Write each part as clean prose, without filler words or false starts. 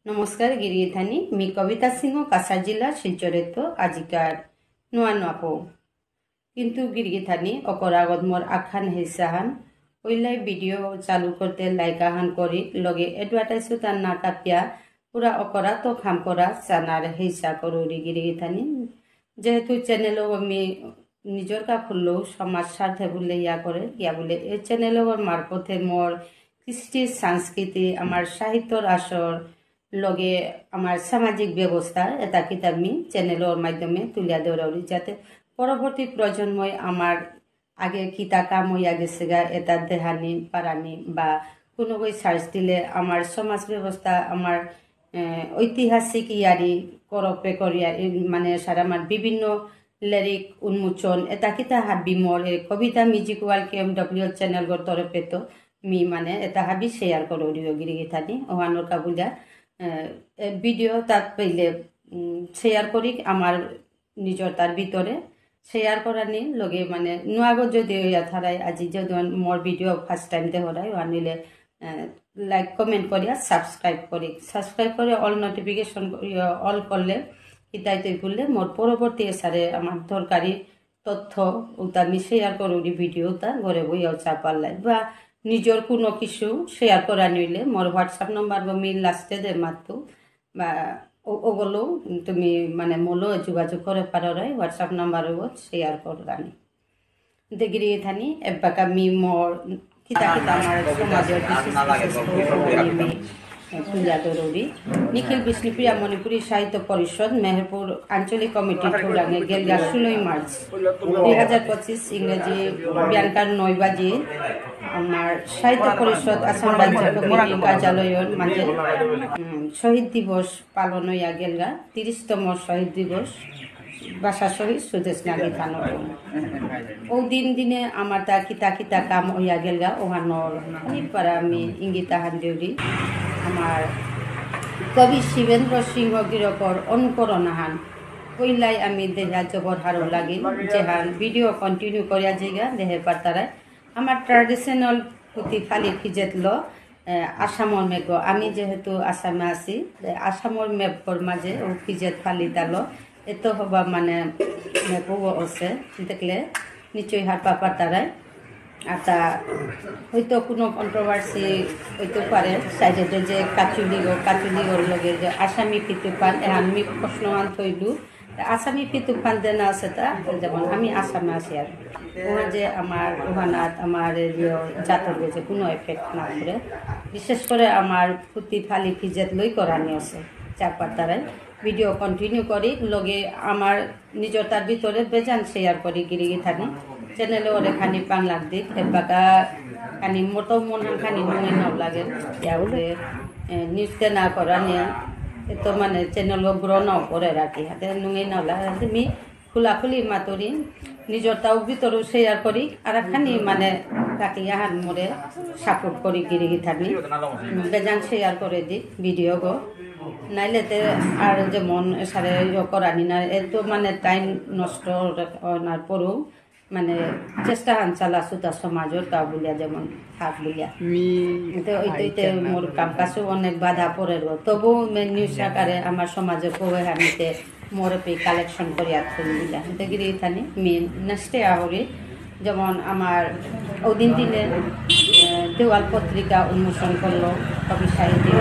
नमस्कार गिरिधानी मी कविता सिंह कासार जिला शिलचरेत आजिकार नुआ नुआपो किंतु गिरिधानी अकरागत मोर आखान हेसाहान ओइलाई वीडियो चालू करते लाइकाहान करी लगे एडभार्टाइज तान ना कापिया पूरा अकरा तो खाम करा सानार हेसा करोरी गिरिधानी जेहेतु चैनल मी निजर का खुल्लो समाज स्वार्थे बोले या करे या बोले ए चैनल मार्फते मोर कृष्टि संस्कृति आमार साहित्यर आसर लगे आमार सामाजिक व्यवस्था एटा किताब मी चैनलर माध्यमे तुलिया दौराउरी जाते परवर्ती प्रजन्मय आमार आगे किता काम हइया गेछेगा एटा देहानी पारानी बा कोनो कोई सार्च दिले आमार समाज व्यवस्था आमार ऐतिहासिक यारी करपे करिया माने सारा आमार विभिन्न लिरिक उन्मोचन एटा किता हाबी मोर कविता म्यूजिक वाल KMW चैनल गोर तरफे तो मी माने एटा हाबी शेयर करोरियो गिरिगिथानी ओहानर काबुला वीडियो तार पहले शेयर करी आमार निजर तार भितरे शेयर करानी लगे माने नुआगो जदि थाराय आज जदि मोर वीडियो फर्स्ट टाइम देखराय आनिले लाइक कमेंट करिया सब्सक्राइब करे ऑल नोटिफिकेशन ऑल करले इताइते खुलले मोर परवर्ती सारे आमार दरकारी तथ्य उता मी शेयर करोरी वीडियो ता घरे बइयाव चापाल बा निजर कोनो किछु शेयर करा नइले मोर व्हाट्सएप नम्बर बा मी लास्टे दे मातु बा ओगलो तुमी माने मोलो जोगाजोग करे पारोराय व्हाट्सएप नम्बर गो शेयर कररानी देगिरि थानी एबाका मी मोर किता किता मार समाजर विशेष तुलिया दौराउरी निखिल विष्णुप्रिया मणिपुरी साहित्य परिषद मेहरपुर आंचलिक कमिटी ठौरांगे गेलगा 16 मार्च 2025 इंग्रेजी बियानकार 9 बाजे आमार साहित्य परिषद आसाम राज्य कमिटी कार्यालयर माजे शहीद दिवस पालन हइया गेलगा 30तम शहीद दिवस भाषा शहीद सुदेश नागी थानो ओ दिन दिने आमार ता किता किता काम हइया गेलगा ओहानर खाली पारा मी इंगिता हानदेउरी आमार कवि शिवेंद्र सिंह गिरकर अनुकरण हान पहलाई आमी देहा जबर हारो लागे जेहान वीडियो कंटिन्यू करिया जेगा देहे पारताराय आमार ट्रेडिशनल पुति फाली फिजेतलो आसामर मेप आमी जेहेतु आसामे आছি आसामर मेपर माजे ओ फिजेत फाली दालो एतो हबा माने मेपो আছে देखले निचय हार पारताराय आता हयतो कोनो कन्ट्रोभार्सि हयतो पारे साइडे जे काचुलिगर लगे जे आसामी पितुपान एहान मी प्रश्नमान थइलु आसामी पितुपान देना आसेता जेमन आमी आसामे आছি आर ओहा जे आमार ओहानात आमार जातर जे कोनो एफेक्ट ना करे विशेष करे आमार पुति फाली फिजेत लई करानी আছে चापाताराय वीडियो कंटिन्यू करी लगे आमार निजर तार भितरे बेजान शेयर करी गिरिगि थानी चैनल ओरे खानी बांगला दिक एबाका खानी मोटो मन खानी नुई नाव लागे याउले न्यूज ते ना करानिया एतो माने चैनल ग्रो नाव करे राखी हाते नुई नाव लागे मी खुला खुली मातुरी निजर ताव भितरो शेयर करी आर खानी माने ताकि याहान मोरे सापोर्ट करी गिरिगि थानी बेजान शेयर करे दि वीडियो गो नाइलेते आर जेमन सारे करानी ना एतो माने टाइम नष्ट नार परो माने चेष्टा हानचाला सुता समाजर ता बुलिया जेमन थाक बुलिया तो ओइते मोर काम कासो अनेक बाधा पड़े तबु मे न्यूज आकारे आमार समाजर कोवे हानिते मोर पे कालेक्शन करिया थइला देगिरि थानी मी नष्टे आवरी जेमन आमार ओदिन दिने देवाल पत्रिका उन्मोचन करलो कवि साहित्य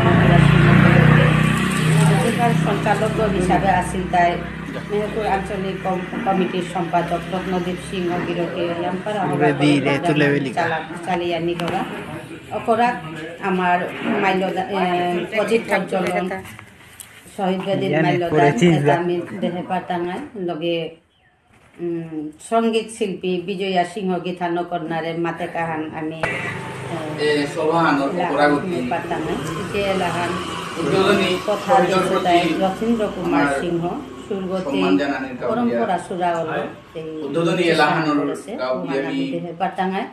संचालक हिसाबे आसिल ताई मेहरपुर आंचलिक कमिटिर सम्पादक रत्नदीप सिंह गिरके चालिया निगरा अकरा आमार माइलदा प्रदीप प्रज्वलन शहीद बेदिन माइलदा आमी देहे पातांगाय लगे संगीत शिल्पी विजया सिंह गीता नकरनारे माते काहान आमी पातांगाय जेलाहान कथा रथीन्द्र कुमार सिंह सुरगति परम्परा सुरावल देहे पातांगाय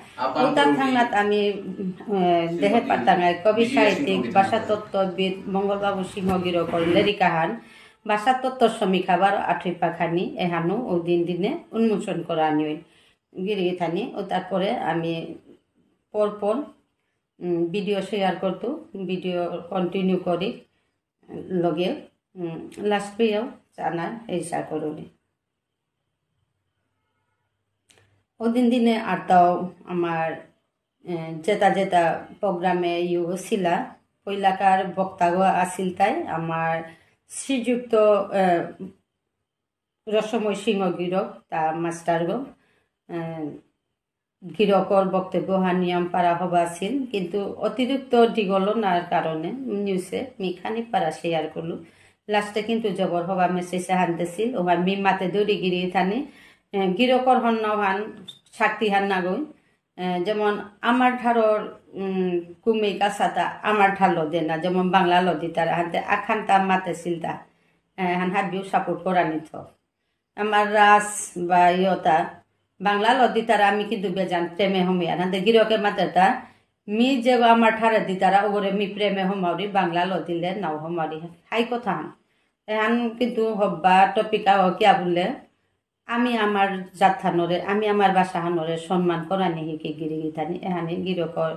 उतार थांगनात आमी देहे पातांगाय कवि साहित्यिक भाषा तत्वविद मंगलबाबू सिंह गिरकर लेरिकाहान भाषा तत्व समीक्षा बार आठिपाखानी एहानो ओ दिन दिने उन्मोचन करानी गिरिगि थानी उतार परे आमी पर वीडियो शेयर करतो वीडियो कंटिन्यू करी লগে লাস্ট পেয়েও জানার এইসা করুনি ওদিন দিনে আর তাও আমার যেটা যেটা প্রোগ্রামে ছিলা পইলাকার বক্তাগো আসিল তাই আমার শ্রীযুক্ত রসময় সিংহ গিরক তা মাস্টারগো গিরকর বক্তব্য নিয়ম পারা হবা আছিল কিন্তু অতিরিক্ত দীঘল নার কারণে নিউজে খানি পারা শেয়ার করলো লাস্টে কিন্তু জবর হবা মেসেজে হানতেছিল ওহান মি মাতে দৌড়ি গিরি থানি গিরকর হন হান শক্তি হান নাগই যেমন আমার ঠারর কুমি কাছাতা আমার ঠার লদে না যেমন বাংলা লদি তারা হাতে আখানতা মাতে সিলতা হান হাত বিউ সাপোর্ট করা নিত আমার রাস বা ইয়তা বাংলা লদি তারা আমি কিন্তু বেজান প্রেমে হমিয়া হাতে গিরকে মাতেতা মি যে আমার ঠারে দি তারা ওরে মি প্রেমে হমারি বাংলা লদিলে নাও হমারি হাই কথা হান কিন্তু হব্বা টপিকা কিয়া বললে আমি আমার জাতহানরে আমি আমার বাসাহানরে সম্মান করা নিহিকে গিরি গিথানি এহানি গিরকর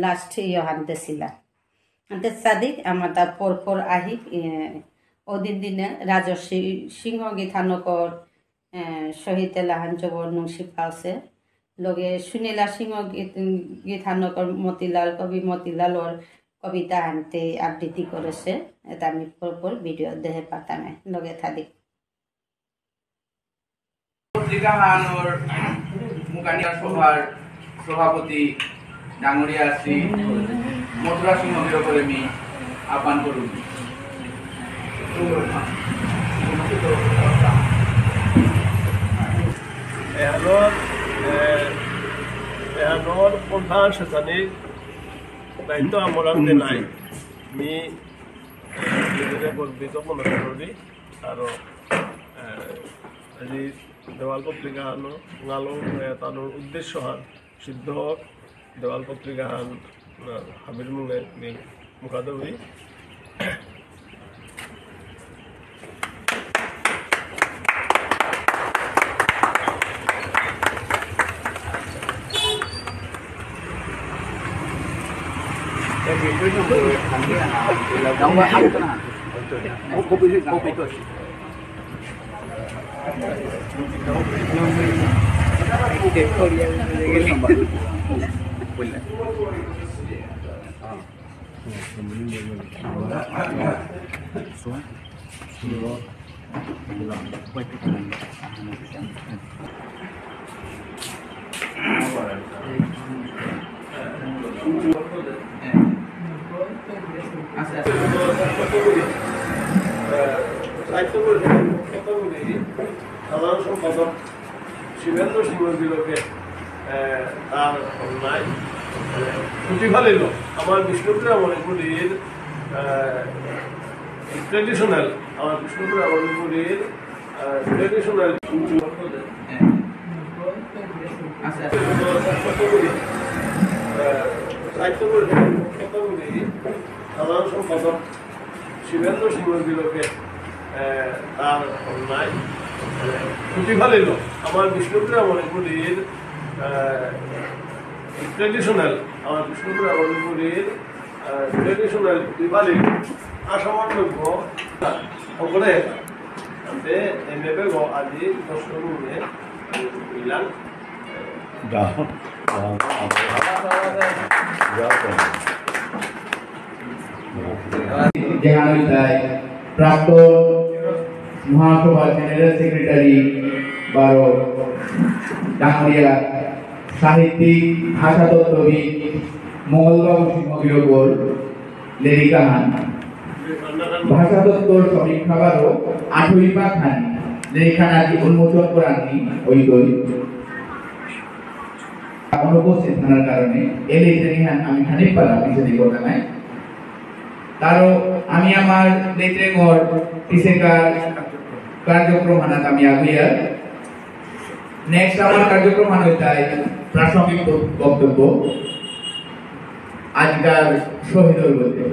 লাস্ট হানতেছিলা হানতে সাদিক আমার তার পরপর আহি ওদিন দিনে রাজশ্রী সিংহ গীতানকর শহীদ এলাহান জবর নংশিপা আছে লগে সুনীলা সিংহ গীতানকর মতিলাল কবি মতিলালর কবিতা আনতে আবৃত্তি করেছে এটা আমি পরপর ভিডিও দেহে পাতামে লগে থাকি পত্রিকা হানোর মুকানিয়া সভার সভাপতি ডাঙরিয়া শ্রী মথুরা সিংহ গিরকর আমি আহ্বান করুন এহানোর প্রধান সেখানির দায়িত্ব আমার হাতে নাই আমি নিজেকে গর্বিত মনে করি আৰু আজি দেৱাল পত্রিকা গালো তার উদ্দেশ্য হান সিদ্ধ দেৱাল পত্রিকা হান হাবির মুখে মুখাদবি সাধারণ সম্পাদক শিবেন্দ্র সিংহ গিরকে তার অন্যায় প্রতিফলিত আমার বিষ্ণুপুরা মণিপুরীর ট্রেডিশনাল আমার বিষ্ণুপুরা মণিপুরীর ট্রেডিশনাল সাধারণ সম্পাদক শিবেন্দ্র সিংহ গিরকে তার অন্যায় প্রতিফলিত আমার বিষ্ণুপুরা মণিপুরীর ট্রেডিশনাল আমার বিষ্ণুপুরা মণিপুরীর ট্রেডিশনাল প্রতিফলিত আসামান্যজ্ঞ সকলে এমএবে আজি দর্শনে মিলান প্রাক্তন মহাসভা জেনারেল সেক্রেটারি বারো ডাঙরিয়া সাহিত্যিক ভাষাতত্ত্ববিদ মঙ্গলবাবু সিংহ গিরকর লেরিকা হান ভাষাতত্ত্বর সমীক্ষাবারও আঠইপা খান লেরিখানাটি উন্মোচন করাননি ওই অনুপস্থিত থাকার কারণে এলে আমি খানিক পালাম কিছু কথা নাই তারও আমি আমার নেত্রেগড় টিসেকার কার্যক্রম হানাত আমি আগুইয়া নেক্সট আমার কার্যক্রম হানইতাই প্রাসঙ্গিক বক্তব্য আজকাল শহীদর বলতে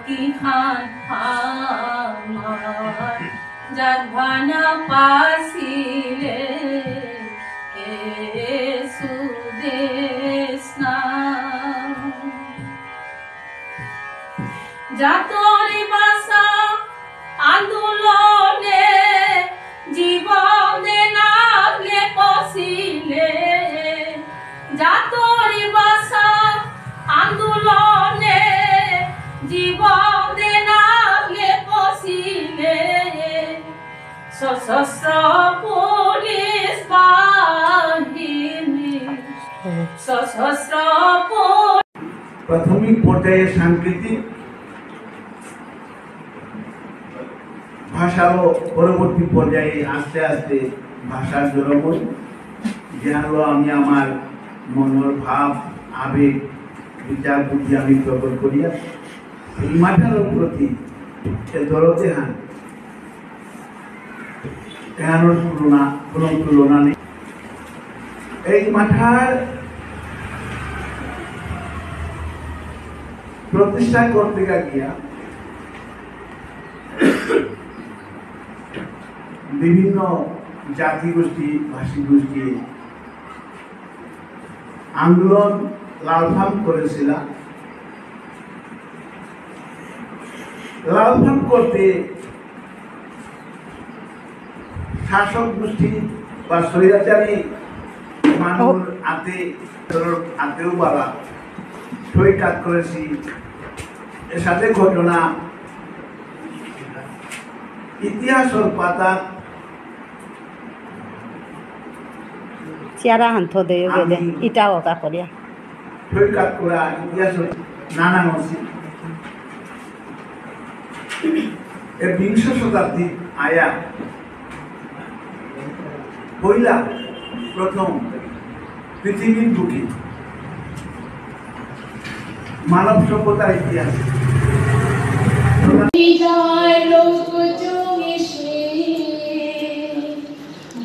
কিহান আমার জানভানা পাসিলে সুদেশনা জাতরি বাসা আন্দোলনে জীবনে নাগলে পশিলে জাতরি বাসা আন্দোলনে জীবনে নাগলে পশিলে সশস্ত্র পুলিশ বাহিনী সশস্ত্র প্রাথমিক পর্যায়ে সাংকেতিক ভাষারও পরবর্তী পর্যায়ে আস্তে আস্তে ভাষার জড়বই যেন আমি আমার মনের ভাব আবেগ বিচার বুদ্ধি আমি প্রকট করিয়া এই মাঠার প্রতি দরদে হান এহানোর কোনো তুলনা নেই। এই মাঠার প্রতিষ্ঠা করতে গিয়া বিভিন্ন জাতি গোষ্ঠী ভাষী গোষ্ঠী আন্দোলন লালফাম করেছিল। লালফাম করতে শাসক গোষ্ঠী বা স্বৈরাচারী মানুষ আতেও বাড়া সই কাজ করেছি। এর সাথে ঘটনা ইতিহাসের পাতা চেয়ারা হান্ত দেয় গেলে ইটা ওটা করিয়া সই কাজ করা ইতিহাসের নানা নসি বিংশ শতাব্দী আয়া পয়লা প্রথম পৃথিবীর বুকে মানব সভ্যতার ইতিহাস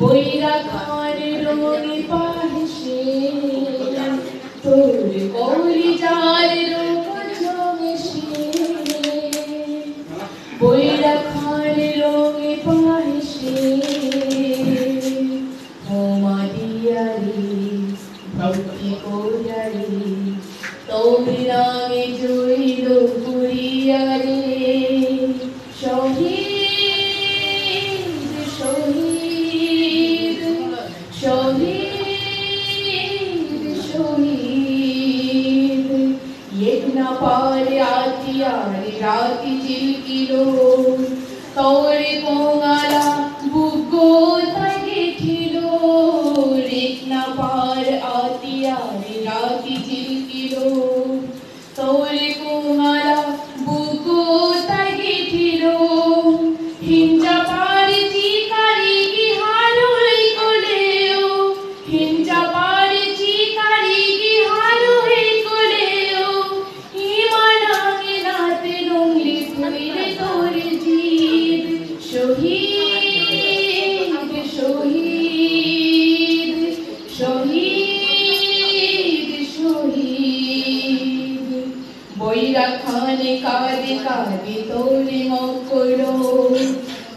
বৈরা খার রঙে পাশে তোর কৌলি যার রঙ জমেছে বৈরা খার রঙে পাশে হোমাদিয়ারি ভক্তি কোজারি তোর রঙে জড়িল পুরিয়ারে শহীদ শহীদ শহীদ শহীদ এক না পারে আতিয়ারে রাতি চিলকিলো তোর কোঙালা বুগো থাকে ছিল এক না পার আতিয়ারে রাতি চিলকিলো তোর কোঙালা বুগো থাকে ছিল হিঞ্জা পারে চিকারি কি হারুই কোলেও হিঞ্জা পারে চিকারি কি হারুই কোলেও হিমানাঙে নাতে রঙলি ফুলে তোর জীব শহীদ শহীদ শহীদ শহীদ বৈরা খানে কাঁদে কাঁদে তোরে মকড়ো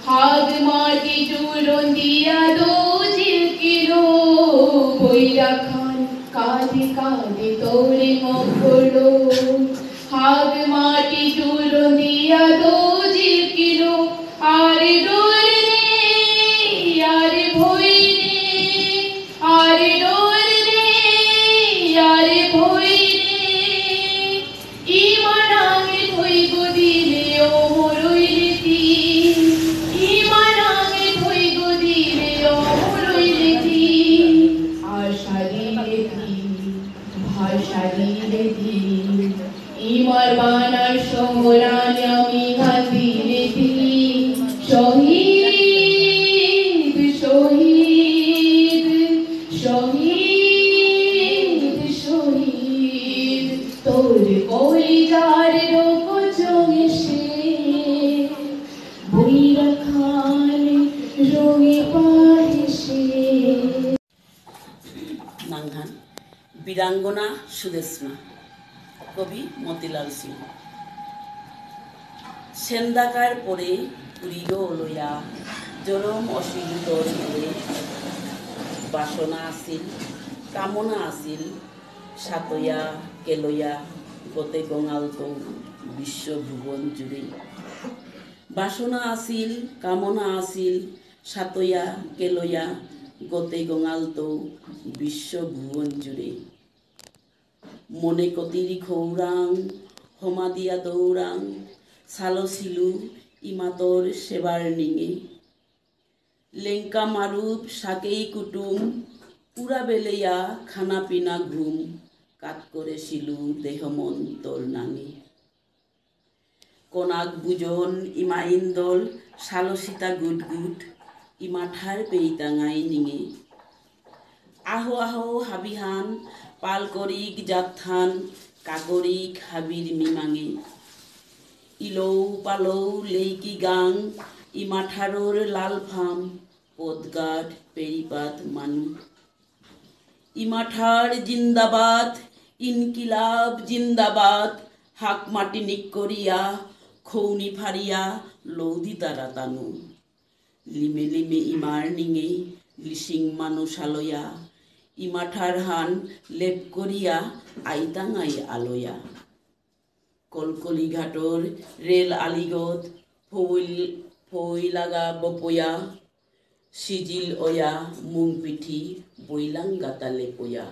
হাগ মাটি চূরণ দিয়া দোজিল কিলো বৈরা খান কাঁদে কাঁদে তোরে মকড়ো হাগ মাটি চূরণ দিয়া দোজিল কিলো আরে ডোর রে আরে ভই রে আরে ডোর রে আরে ভই রে ইমানাঙে ধই গদিলে ও মরইলে তি ইমানাঙে ধই গদিলে ও মরইলে তি আশা দিলে তি ভাষা দিলে তি ইমার বানার সমরান আমি গান দিলে তি শহীদ শহীদ শহীদ শহীদ তোর কলিজার রোগ জমেছে বৈরা খান রঙে পাহেছে নাঙ্গান বীরাঙ্গনা সুদেশনা কবি মতিলাল সিংহ। সেন্দাকার পরে পুরিল লইয়া জরম অশীলতর করে বাসনা আছিল কামনা আছিল সাতয়া কেলয়া গতে গঙাল তো বিশ্বভুবন জুড়ে বাসনা আছিল কামনা আছিল সাতয়া কেলয়া গতে গঙাল তো বিশ্বভুবন জুড়ে মনে কতির খৌরাং হমা দিয়া দৌরাং সালছিলু ইমাতর সেবার নিঙে লেঙ্কা মারুপ সাকেই কুটুম পুরা বেলেয়া খানা পিনা ঘুম কাত করেছিলু দেহ মন তোর নাঙে কনাক বুজন ইমা ইন্দল সালসিতা গুটগুট ইমাঠার পেইতাঙাই নিঙে আহো আহো হাবিহান পালকরিক জাতথান কাকরিক হাবির মিমাঙে ইলৌ পালৌ লেইকি গাং ইমাঠারোর লাল ফাম পদগাট পেরিপাত মানু ইমাঠার জিন্দাবাদ ইনকিলাব জিন্দাবাদ হাক মাটি নিক করিয়া খৌনি ফারিয়া লৌদি তারা তানু লিমে লিমে ইমার নিঙে লিসিং মানুষ আলয়া ইমাঠার হান লেপ করিয়া আইতাঙাই আলয়া কলকলি ঘাটর রেল আলিগত ফই লাগা বপয়া সিজিল অয়া মুং পিঠি বইলাং গাতালে পয়া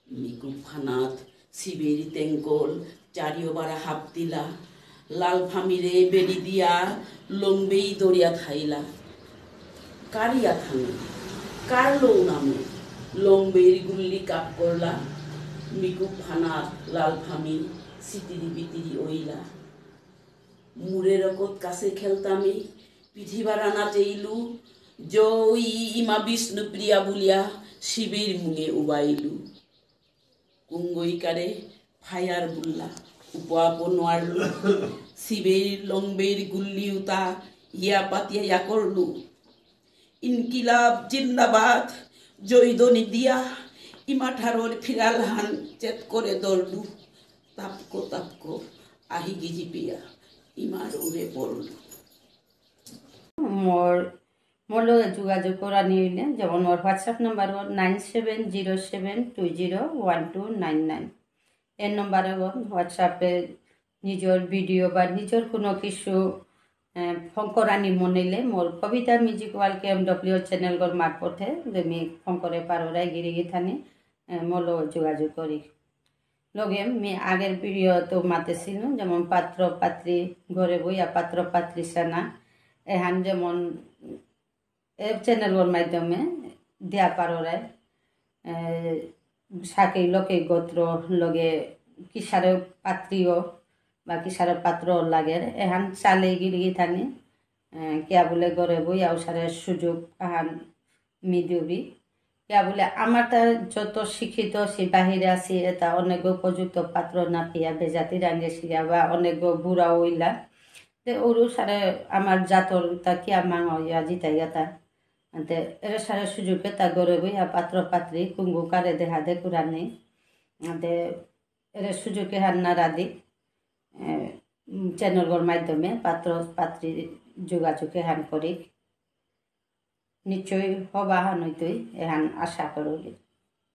মিকু ফানাত শিবেরি তেঙ্কল চারিওবারা হাপ দিলা লাল ফামিরে বেড়ি দিয়া লম্বেই দরিয়া থাইলা কারিয়া থাঙে কার লৌ নামে লম্বের গুল্লি কাপ করলা মিকু ফানাত লাল ফামি সিতিরি বিতিরি ওইলা মুরে রকত কাছে খেলতামি পিঠিবার আনা চেইলু জই ইমা বিষ্ণু প্রিয়া বুলিয়া শিবের মুঙে উবাইলু কুঙ্গইকারে ফায়ার বুল্লা উপাপ নোয়ারলু শিবের লম্বের গুল্লি উতা ইয়া পাতিয়া ইয়া করলু ইনকিলাব জিন্দাবাদ জয়দনি দিয়া ইমাঠারোর ফিরাল হান চেত করে দৌড়লু তাপকো আহি গিজি পিয়া ইমার উড়ে পড়লু মোর লগে যোগাযোগ করা নিলে যেমন মোর হোয়াটসঅ্যাপ নাম্বার 9707201299 এই নম্বরে হোয়াটসঅ্যাপে নিজের ভিডিও বা নিজের কোনো কিছু ফোন করানি মনিলে মোর কবিতা মিউজিক ওয়াল KMW চ্যানেলগর মারফতে তুমি ফোন করে পারো রাই গিরি থানি মোর যোগাযোগ করি লগে আমি আগের ভিডিও তো মাতেছিল যেমন পাত্র পাত্রী ঘরে বইয়া পাত্র পাত্রী সানা এহান যেমন চ্যানেলর মাধ্যমে দেয়া পারে সাকেই লোকে গোত্র লগে কিসারে পাত্রীয় বা কিসারে পাত্র লাগে এহান চালে গিরি থানি কিয়া বলে ঘরে বই আউসারে সুযোগ আহান মিডিওবি কিয়া বলে আমার তা যত শিক্ষিত সে বাহিরে আছি এটা অনেক উপযুক্ত পাত্র না পিয়া বেজাতি রাঙ্গে সিয়া বা অনেক বুড়া ওইলা ওরু সারে আমার জাতর তা কিয়া মাঙ ইয়া জিতাই গেতা এর সারে সুযোগে তা গড়ে বইয়া পাত্র পাত্রী কুঙ্গু কারে দেহা দে কুরানি এর সুযোগে হান্না রাধি চ্যানেলগর মাধ্যমে পাত্র পাত্রী যোগাযোগে হান করি নিশ্চয়ই হবা হান হইতই এহান আশা করি।